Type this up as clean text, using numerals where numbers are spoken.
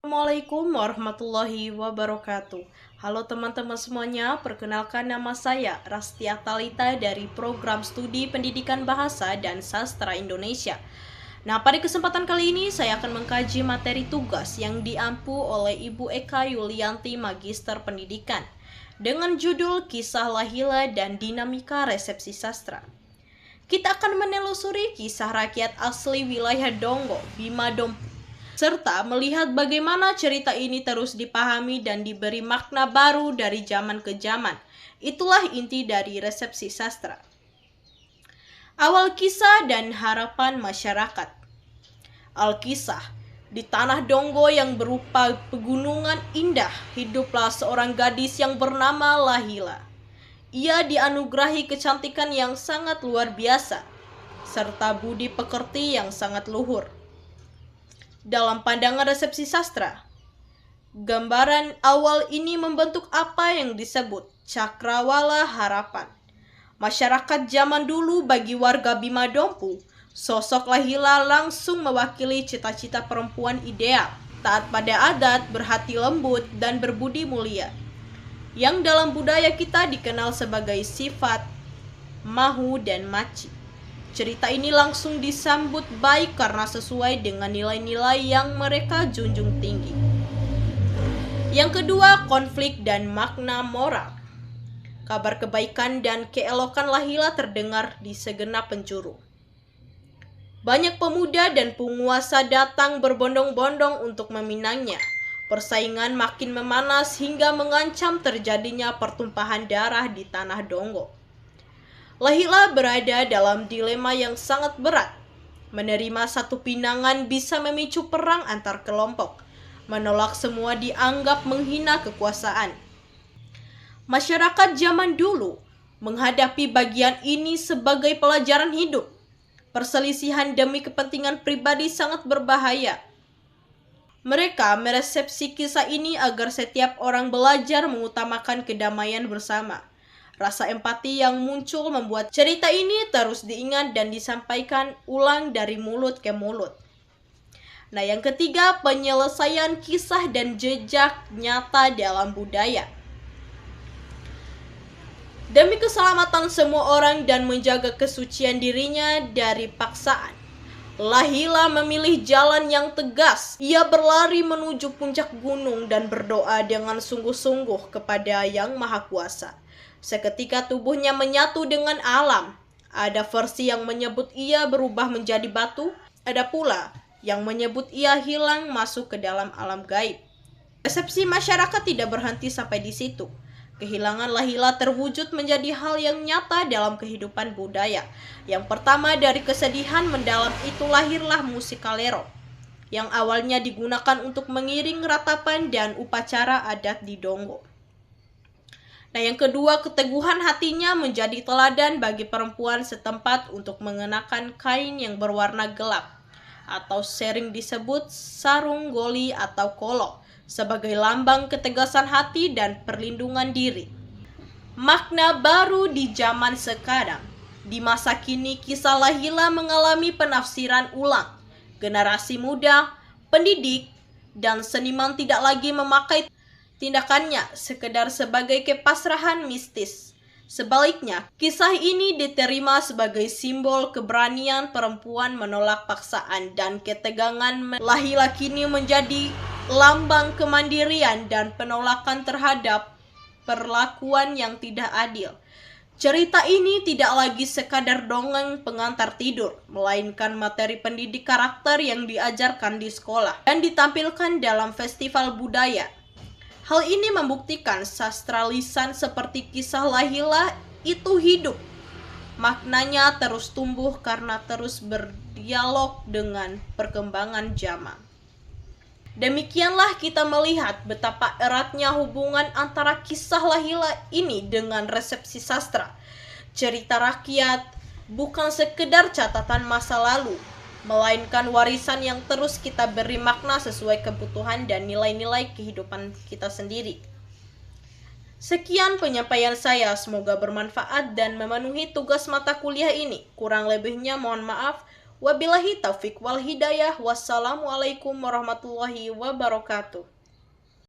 Assalamualaikum warahmatullahi wabarakatuh. Halo teman-teman semuanya, perkenalkan nama saya Rastia Talita dari Program Studi Pendidikan Bahasa dan Sastra Indonesia. Nah, pada kesempatan kali ini saya akan mengkaji materi tugas yang diampu oleh Ibu Eka Yulianti Magister Pendidikan dengan judul Kisah Lahila dan Dinamika Resepsi Sastra. Kita akan menelusuri kisah rakyat asli wilayah Donggo, Bima Dompu, serta melihat bagaimana cerita ini terus dipahami dan diberi makna baru dari zaman ke zaman. Itulah inti dari resepsi sastra. Awal kisah dan harapan masyarakat. Alkisah, di tanah Donggo yang berupa pegunungan indah, hiduplah seorang gadis yang bernama Lahila. Ia dianugerahi kecantikan yang sangat luar biasa, serta budi pekerti yang sangat luhur. Dalam pandangan resepsi sastra, gambaran awal ini membentuk apa yang disebut cakrawala harapan. Masyarakat zaman dulu bagi warga Bima Dompu, sosok Lahila langsung mewakili cita-cita perempuan ideal, taat pada adat, berhati lembut, dan berbudi mulia, yang dalam budaya kita dikenal sebagai sifat mahu dan maci. Cerita ini langsung disambut baik karena sesuai dengan nilai-nilai yang mereka junjung tinggi. Yang kedua, konflik dan makna moral. Kabar kebaikan dan keelokan Lahila terdengar di segenap penjuru. Banyak pemuda dan penguasa datang berbondong-bondong untuk meminangnya. Persaingan makin memanas hingga mengancam terjadinya pertumpahan darah di tanah Donggo. Lahila berada dalam dilema yang sangat berat. Menerima satu pinangan bisa memicu perang antar kelompok. Menolak semua dianggap menghina kekuasaan. Masyarakat zaman dulu menghadapi bagian ini sebagai pelajaran hidup. Perselisihan demi kepentingan pribadi sangat berbahaya. Mereka meresepsi kisah ini agar setiap orang belajar mengutamakan kedamaian bersama. Rasa empati yang muncul membuat cerita ini terus diingat dan disampaikan ulang dari mulut ke mulut. Nah, yang ketiga, penyelesaian kisah dan jejak nyata dalam budaya. Demi keselamatan semua orang dan menjaga kesucian dirinya dari paksaan, Lahila memilih jalan yang tegas. Ia berlari menuju puncak gunung dan berdoa dengan sungguh-sungguh kepada Yang Maha Kuasa. Seketika tubuhnya menyatu dengan alam. Ada versi yang menyebut ia berubah menjadi batu, ada pula yang menyebut ia hilang masuk ke dalam alam gaib. Resepsi masyarakat tidak berhenti sampai di situ. Kehilangan Lahila terwujud menjadi hal yang nyata dalam kehidupan budaya. Yang pertama, dari kesedihan mendalam itu lahirlah musik kalero, yang awalnya digunakan untuk mengiring ratapan dan upacara adat di Donggo. Nah, yang kedua, keteguhan hatinya menjadi teladan bagi perempuan setempat untuk mengenakan kain yang berwarna gelap, atau sering disebut sarung goli atau kolo, sebagai lambang ketegasan hati dan perlindungan diri. Makna baru di zaman sekarang. Di masa kini, kisah Lahila mengalami penafsiran ulang. Generasi muda, pendidik, dan seniman tidak lagi memakai tindakannya sekedar sebagai kepasrahan mistis. Sebaliknya, kisah ini diterima sebagai simbol keberanian perempuan menolak paksaan dan ketegangan. Lahila kini menjadi lambang kemandirian dan penolakan terhadap perlakuan yang tidak adil. Cerita ini tidak lagi sekadar dongeng pengantar tidur, melainkan materi pendidik karakter yang diajarkan di sekolah dan ditampilkan dalam festival budaya. Hal ini membuktikan sastra lisan seperti kisah Lahila itu hidup. Maknanya terus tumbuh karena terus berdialog dengan perkembangan zaman. Demikianlah kita melihat betapa eratnya hubungan antara kisah Lahila ini dengan resepsi sastra. Cerita rakyat bukan sekedar catatan masa lalu, melainkan warisan yang terus kita beri makna sesuai kebutuhan dan nilai-nilai kehidupan kita sendiri. Sekian penyampaian saya, semoga bermanfaat dan memenuhi tugas mata kuliah ini. Kurang lebihnya mohon maaf. Wabillahi taufik wal hidayah. Wassalamualaikum warahmatullahi wabarakatuh.